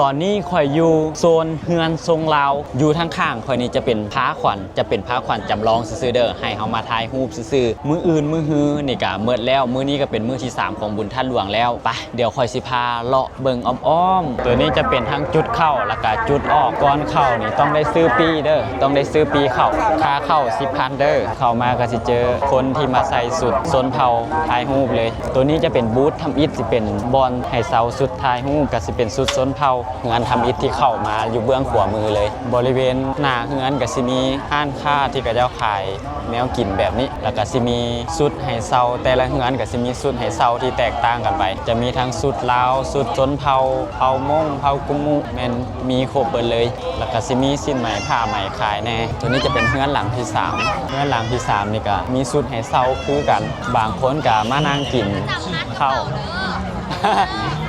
ตอนนี้ข่อยอยู่โซนเฮือนทรงลาวอยู่ทางข้างข่อยนี่จะเป็นพ้าขวัญจำลองซื่อเด้อให้เฮามาถ่ายรูปซื่อมืออื่นมือฮือนี่ก็เมิดแล้วมื้อนี้ก็เป็นมื้อที่3ของบุญท่านหลวงแล้วไปเดี๋ยวข่อยสิพาเลาะเบิ่งอ้อมๆตัวนี้จะเป็นทั้งจุดเข้าแล้วก็จุดออกก่อนเข้านี่ต้องได้ซื้อปีเด้อต้องได้ซื้อปีเข้าค่าเข้า10,000เด้อเข้ามาก็สิเจอคนที่มาใส่สุดชนเผ่าถ่ายรูปเลยตัวนี้จะเป็นบูธทำอิฐสิเป็นบอนให้เซาสุดถ่ายรูปก็สิเป็นสุดชนเผ่างานทำอิฐที่เข้ามาอยู่เบื้องขวามือเลยบริเวณหน้าเฮือนก็สิมีห้านค้าที่กระเจ้าขายแนวกินแบบนี้แล้วก็สิมีสุดให้เซาแต่ละเฮือนก็สิมีสุดให้เซาที่แตกต่างกันไปจะมีทั้งสุดลาวสุดชนเผ่าเผ่ามงเผ่ากุมุแม่นมีครบเบิดเลยแล้วก็สิมีสิ้นไหมผ้าไหมขายแน่ตัวนี้จะเป็นเฮือนหลังที่3เฮือนหลังที่3นี่ก็มีสุดให้เซาคือกันบางคนก็มานั่งกินข้าว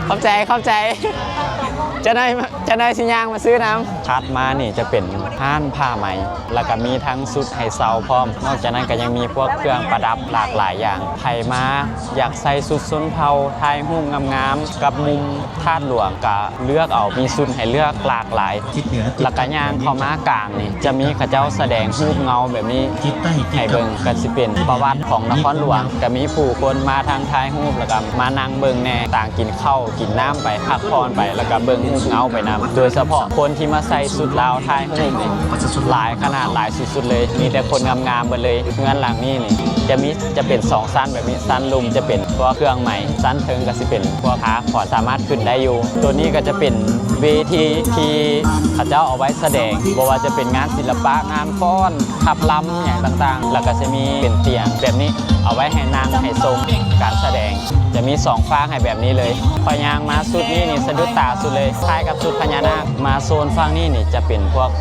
เข้าใจจะได้สิย่างมาซื้อน้ำถัดมานี่จะเป็นห้านผ้าไหมแล้วก็มีทั้งสุดให้เซาพร้อมนอกจากนั้นก็ยังมีพวกเครื่องประดับหลากหลายอย่างไผมาอยากใส่สุดชนเผ่าถ่ายรูปงามๆกับมุมธาตุหลวงก็เลือกเอามีสุดให้เลือกหลากหลายแล้วก็ย่างเข้ามากลางนี่จะมีเขาเจ้าแสดงรูปเงาแบบนี้ให้เบิ่งก็สิเป็นประวัติของนครหลวงก็มีผู้คนมาทางถ่ายรูปแล้วก็มานั่งเบิ่งแน่ต่างกินข้าวกินน้ำไปพักผ่อนไปแล้วก็เบิ่งรูปเงาไปนำโดยเฉพาะคนที่มาใส่สุดลาวถ่ายรูปนี่หลายขนาดหลายสุดๆเลยมีแต่คนงามๆหมดเลยเงินหลังนี้นี่จะเป็น2ชั้นแบบนี้ชั้นลุมจะเป็นพวกเครื่องใหม่ชั้นเทิงก็สิเป็นพวกขาขอสามารถขึ้นได้อยู่ตัวนี้ก็จะเป็นเวทีที่เขาเจ้าเอาไว้แสดงบ่ว่าจะเป็นงานศิลปะงานฟ้อนขับลำอย่างต่างๆแล้วก็จะมีเป็นเตียงแบบนี้เอาไว้ให้นั่งให้ทรงการแสดงจะมี2ฝั่งให้แบบนี้เลยพอยางมาสุดนี้นี่สะดุดตาสุดเลยคล้ายกับสุดพญานาคมาโซนฝั่งนี้นี่จะเป็นพวก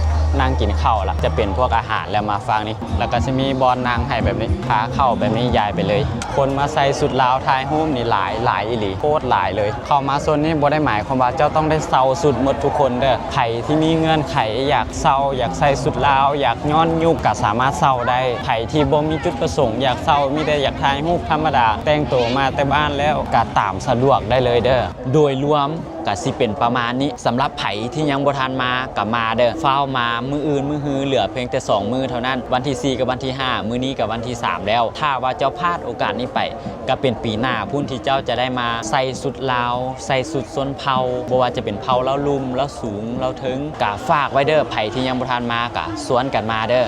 นั่งกินข้าวล่ะจะเป็นพวกอาหารแล้วมาฟังนี้แล้วก็จะมีบอลนางให้แบบนี้พาเข้าแบบนี้ยายไปเลยคนมาใส่สุดลาวถ่ายรูปนี่หลายอีหลีโคตรหลายเลยเข้ามาโซนนี้บ่ได้หมายความว่าเจ้าต้องได้เซาสุดหมดทุกคนเด้อไผที่มีเงื่อนไขอยากเซาอยากใส่สุดลาวอยากย้อนยุคก็สามารถเซาได้ไผที่บ่มีจุดประสงค์อยากเซามีแต่อยากถ่ายรูปธรรมดาแต่งตัวมาแต่บ้านแล้วก็ตามสะดวกได้เลยเด้อโดยรวมก็สิเป็นประมาณนี้สำหรับไผที่ยังบ่ทันมากับมาเด้อฟ้าวมามืออื่นมือฮือเหลือเพียงแต่2มื้อเท่านั้นวันที่4กับวันที่5มื้อนี้กับวันที่3แล้วถ้าว่าเจ้าพลาดโอกาสนี้ไปก็เป็นปีหน้าพุ่นที่เจ้าจะได้มาใส่สุดลาวใส่สุดชนเผ่าบ่ว่าจะเป็นเผ่าแล้วลุ่มแล้วสูงแล้วถึงก็ฝากไว้เด้อไผที่ยังบ่ทันมาก็สวนกันมาเด้อ